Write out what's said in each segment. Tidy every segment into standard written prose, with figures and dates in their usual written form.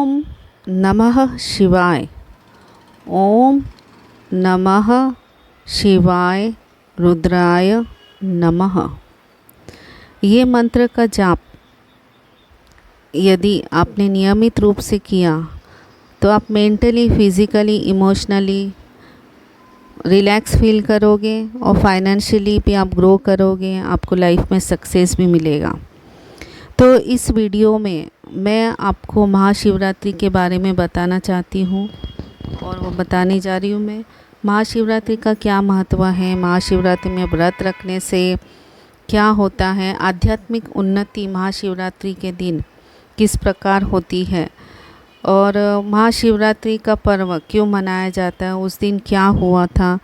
ओम नमः शिवाय। ओम नमः शिवाय रुद्राय नमः। ये मंत्र का जाप यदि आपने नियमित रूप से किया तो आप mentally, physically, emotionally relax feel करोगे और फाइनेंशियली भी आप ग्रो करोगे, आपको लाइफ में सक्सेस भी मिलेगा। तो इस वीडियो में मैं आपको महाशिवरात्रि के बारे में बताना चाहती हूँ और वो बताने जा रही हूँ मैं। महाशिवरात्रि का क्या महत्व है, महाशिवरात्रि में व्रत रखने से क्या होता है, आध्यात्मिक उन्नति महाशिवरात्रि के दिन किस प्रकार होती है और महाशिवरात्रि का पर्व क्यों मनाया जाता है, उस दिन क्या हुआ था,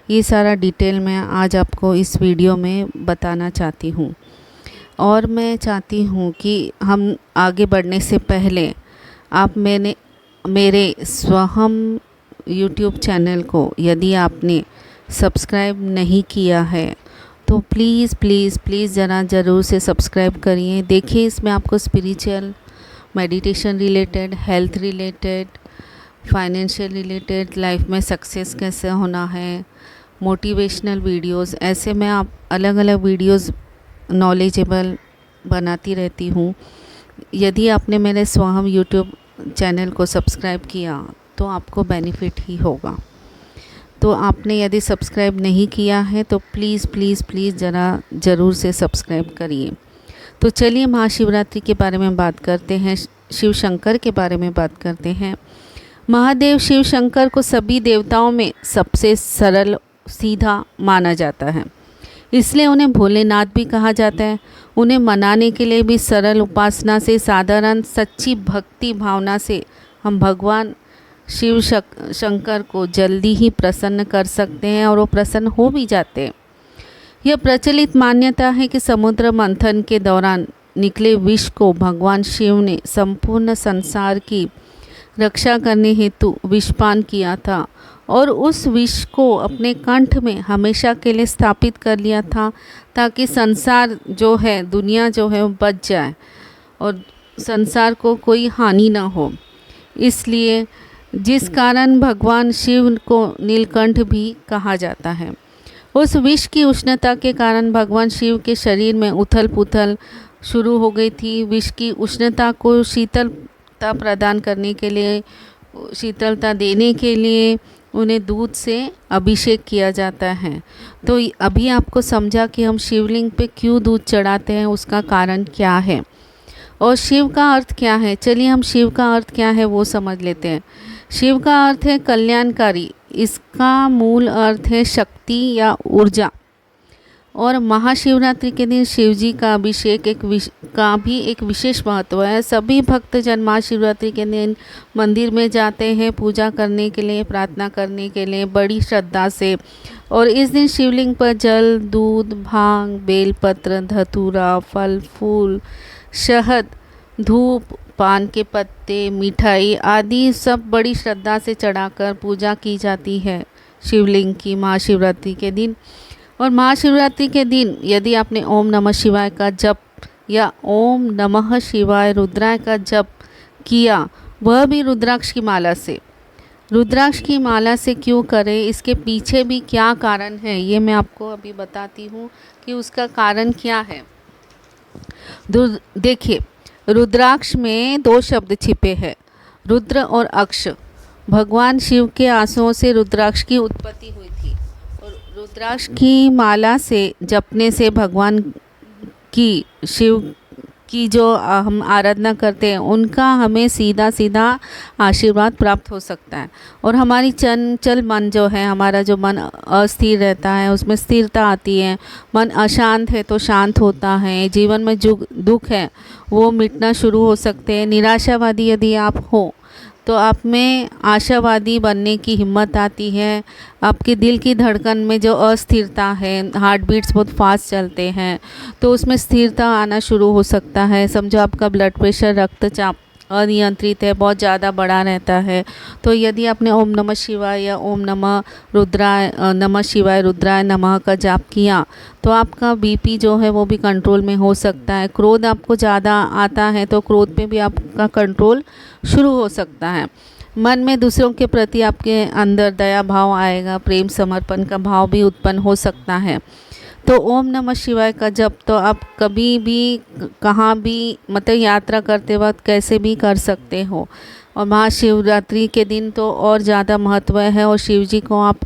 ये सारा डिटेल मैं आज आपको इस वीडियो में बताना चाहती हूँ। और मैं चाहती हूँ कि हम आगे बढ़ने से पहले आप मेरे स्वहम यूट्यूब चैनल को यदि आपने सब्सक्राइब नहीं किया है तो प्लीज़ प्लीज़ प्लीज़ ज़रूर से सब्सक्राइब करिए। देखिए, इसमें आपको spiritual, meditation related, health related, financial related, life में सक्सेस कैसे होना है, मोटिवेशनल वीडियोस, ऐसे मैं आप अलग अलग वीडियोस नॉलेजेबल बनाती रहती हूँ। यदि आपने मेरे स्वहम यूट्यूब चैनल को सब्सक्राइब किया तो आपको बेनिफिट ही होगा। तो आपने यदि सब्सक्राइब नहीं किया है तो प्लीज़ प्लीज़ प्लीज़ ज़रूर से सब्सक्राइब करिए। तो चलिए महाशिवरात्रि के बारे में बात करते हैं, शिव शंकर के बारे में बात करते हैं। महादेव शिव शंकर को सभी देवताओं में सबसे सरल, सीधा माना जाता है, इसलिए उन्हें भोलेनाथ भी कहा जाता है। उन्हें मनाने के लिए भी सरल उपासना से, साधारण सच्ची भक्ति भावना से हम भगवान शिव शंकर को जल्दी ही प्रसन्न कर सकते हैं और वो प्रसन्न हो भी जाते हैं। यह प्रचलित मान्यता है कि समुद्र मंथन के दौरान निकले विष को भगवान शिव ने संपूर्ण संसार की रक्षा करने हेतु विषपान किया था और उस विष को अपने कंठ में हमेशा के लिए स्थापित कर लिया था ताकि संसार जो है, दुनिया जो है, वो बच जाए और संसार को कोई हानि ना हो। इसलिए जिस कारण भगवान शिव को नीलकंठ भी कहा जाता है। उस विष की उष्णता के कारण भगवान शिव के शरीर में उथल पुथल शुरू हो गई थी। विष की उष्णता को शीतलता प्रदान करने के लिए, शीतलता देने के लिए उन्हें दूध से अभिषेक किया जाता है। तो अभी आपको समझा कि हम शिवलिंग पे क्यों दूध चढ़ाते हैं, उसका कारण क्या है और शिव का अर्थ क्या है। चलिए हम शिव का अर्थ क्या है वो समझ लेते हैं। शिव का अर्थ है कल्याणकारी, इसका मूल अर्थ है शक्ति या ऊर्जा। और महाशिवरात्रि के दिन शिव जी का अभिषेक का भी एक विशेष महत्व है। सभी भक्तजन महाशिवरात्रि के दिन मंदिर में जाते हैं पूजा करने के लिए, प्रार्थना करने के लिए बड़ी श्रद्धा से। और इस दिन शिवलिंग पर जल, दूध, भांग, बेलपत्र, धतूरा, फल फूल, शहद, धूप, पान के पत्ते, मिठाई आदि सब बड़ी श्रद्धा से चढ़ाकर पूजा की जाती है शिवलिंग की महाशिवरात्रि के दिन। और महाशिवरात्रि के दिन यदि आपने ओम नमः शिवाय का जप या ओम नमः शिवाय रुद्राय का जप किया, वह भी रुद्राक्ष की माला से। रुद्राक्ष की माला से क्यों करें, इसके पीछे भी क्या कारण है, ये मैं आपको अभी बताती हूँ कि उसका कारण क्या है। देखिए, रुद्राक्ष में दो शब्द छिपे हैं, रुद्र और अक्ष। भगवान शिव के आंसुओं से रुद्राक्ष की उत्पत्ति हुई थी और रुद्राक्ष की माला से जपने से भगवान की, शिव की जो हम आराधना करते हैं, उनका हमें सीधा सीधा आशीर्वाद प्राप्त हो सकता है। और हमारी चंचल मन जो है, हमारा जो मन अस्थिर रहता है, उसमें स्थिरता आती है। मन अशांत है तो शांत होता है। जीवन में जो दुख है वो मिटना शुरू हो सकते हैं। निराशावादी यदि आप हो तो आप में आशावादी बनने की हिम्मत आती है। आपके दिल की धड़कन में जो अस्थिरता है, हार्ट बीट्स बहुत फास्ट चलते हैं, तो उसमें स्थिरता आना शुरू हो सकता है। समझो आपका ब्लड प्रेशर, रक्तचाप अनियंत्रित है, बहुत ज़्यादा बढ़ा रहता है। तो यदि आपने ओम नमः शिवाय या ओम नमः शिवाय रुद्राय नमः का जाप किया तो आपका बीपी जो है वो भी कंट्रोल में हो सकता है। क्रोध आपको ज़्यादा आता है तो क्रोध पे भी आपका कंट्रोल शुरू हो सकता है। मन में दूसरों के प्रति आपके अंदर दया भाव आएगा, प्रेम समर्पण का भाव भी उत्पन्न हो सकता है। तो ओम नमः शिवाय का जप तो आप कभी भी कहाँ भी मतलब यात्रा करते वक्त कैसे भी कर सकते हो। और महाशिवरात्रि के दिन तो और ज़्यादा महत्व है। और शिव जी को आप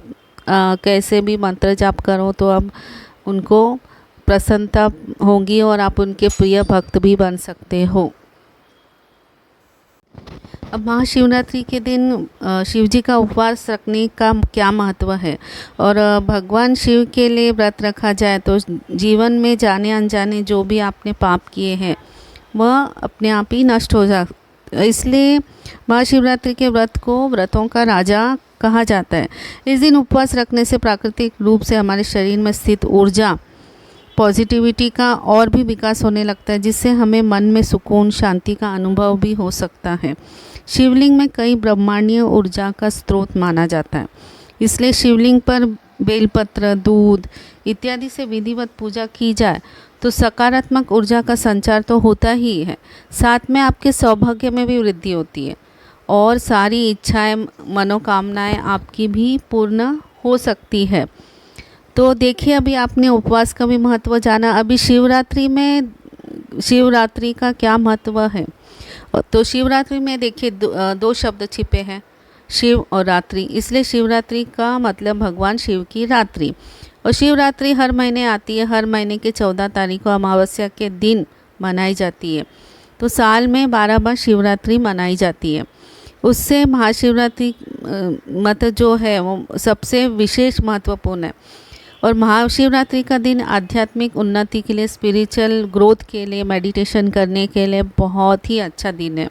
कैसे भी मंत्र जाप करो तो अब उनको प्रसन्नता होगी और आप उनके प्रिय भक्त भी बन सकते हो। अब महाशिवरात्रि के दिन शिव जी का उपवास रखने का क्या महत्व है। और भगवान शिव के लिए व्रत रखा जाए तो जीवन में जाने अनजाने जो भी आपने पाप किए हैं वह अपने आप ही नष्ट हो जा। इसलिए महाशिवरात्रि के व्रत को व्रतों का राजा कहा जाता है। इस दिन उपवास रखने से प्राकृतिक रूप से हमारे शरीर में स्थित ऊर्जा पॉजिटिविटी का और भी विकास होने लगता है, जिससे हमें मन में सुकून शांति का अनुभव भी हो सकता है। शिवलिंग में कई ब्रह्मांडीय ऊर्जा का स्रोत माना जाता है, इसलिए शिवलिंग पर बेलपत्र, दूध इत्यादि से विधिवत पूजा की जाए तो सकारात्मक ऊर्जा का संचार तो होता ही है, साथ में आपके सौभाग्य में भी वृद्धि होती है और सारी इच्छाएं मनोकामनाएं आपकी भी पूर्ण हो सकती है। तो देखिए, अभी आपने उपवास का भी महत्व जाना। अभी शिवरात्रि का क्या महत्व है। तो शिवरात्रि में देखिए दो शब्द छिपे हैं, शिव और रात्रि, इसलिए शिवरात्रि का मतलब भगवान शिव की रात्रि। और शिवरात्रि हर महीने आती है, हर महीने के 14 तारीख को अमावस्या के दिन मनाई जाती है। तो साल में 12 बार शिवरात्रि मनाई जाती है। उससे महाशिवरात्रि मतलब जो है वो सबसे विशेष महत्वपूर्ण है। और महाशिवरात्रि का दिन आध्यात्मिक उन्नति के लिए, स्पिरिचुअल ग्रोथ के लिए, मेडिटेशन करने के लिए बहुत ही अच्छा दिन है।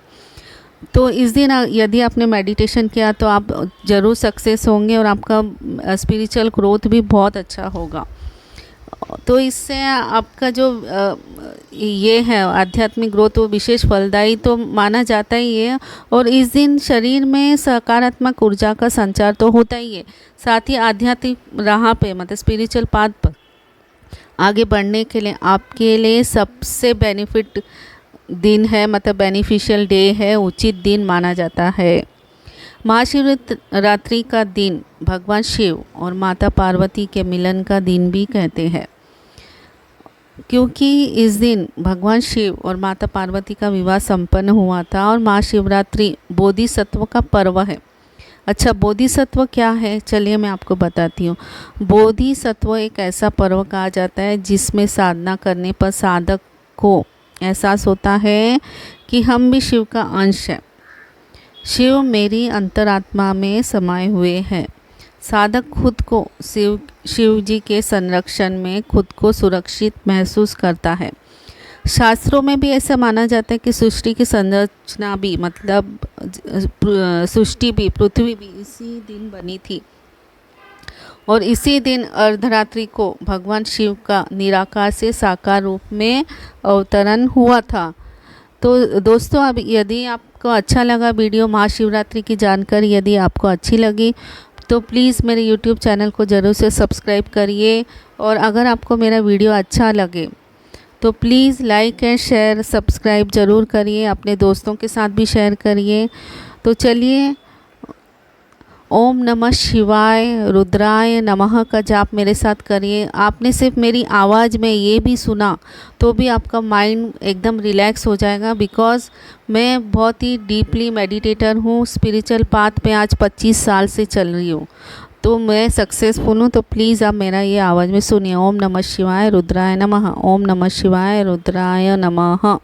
तो इस दिन यदि आपने मेडिटेशन किया तो आप ज़रूर सक्सेस होंगे और आपका स्पिरिचुअल ग्रोथ भी बहुत अच्छा होगा। तो इससे आपका जो ये है आध्यात्मिक ग्रोथ वो विशेष फलदायी तो माना जाता ही है। और इस दिन शरीर में सकारात्मक ऊर्जा का संचार तो होता ही है, साथ ही आध्यात्मिक राह पे मतलब स्पिरिचुअल पाथ पर आगे बढ़ने के लिए आपके लिए सबसे बेनिफिट दिन है, मतलब बेनिफिशियल डे है, उचित दिन माना जाता है। महाशिवरात्रि का दिन भगवान शिव और माता पार्वती के मिलन का दिन भी कहते हैं, क्योंकि इस दिन भगवान शिव और माता पार्वती का विवाह संपन्न हुआ था। और महाशिवरात्रि बोधिसत्व का पर्व है। अच्छा, बोधिसत्व क्या है, चलिए मैं आपको बताती हूँ। बोधिसत्व एक ऐसा पर्व कहा जाता है जिसमें साधना करने पर साधक को एहसास होता है कि हम भी शिव का अंश है, शिव मेरी अंतरात्मा में समाये हुए हैं। साधक खुद को शिव जी के संरक्षण में खुद को सुरक्षित महसूस करता है। शास्त्रों में भी ऐसा माना जाता है कि सृष्टि की संरचना भी मतलब सृष्टि भी, पृथ्वी भी इसी दिन बनी थी। और इसी दिन अर्धरात्रि को भगवान शिव का निराकार से साकार रूप में अवतरण हुआ था। तो दोस्तों, अब यदि आपको अच्छा लगा वीडियो महाशिवरात्रि की जानकारी यदि आपको अच्छी लगी तो प्लीज़ मेरे YouTube चैनल को ज़रूर से सब्सक्राइब करिए। और अगर आपको मेरा वीडियो अच्छा लगे तो please like and share subscribe ज़रूर करिए, अपने दोस्तों के साथ भी शेयर करिए। तो चलिए, ओम नमः शिवाय रुद्राय नमः का जाप मेरे साथ करिए। आपने सिर्फ मेरी आवाज़ में ये भी सुना तो भी आपका माइंड एकदम रिलैक्स हो जाएगा, बिकॉज़ मैं बहुत ही डीपली मेडिटेटर हूँ। स्पिरिचुअल पाथ पे आज 25 साल से चल रही हूँ, तो मैं सक्सेसफुल हूँ। तो प्लीज़ आप मेरा ये आवाज़ में सुनिए। ओम नमः शिवाय रुद्राय नमः, ओम नमः शिवाय रुद्राय नमः।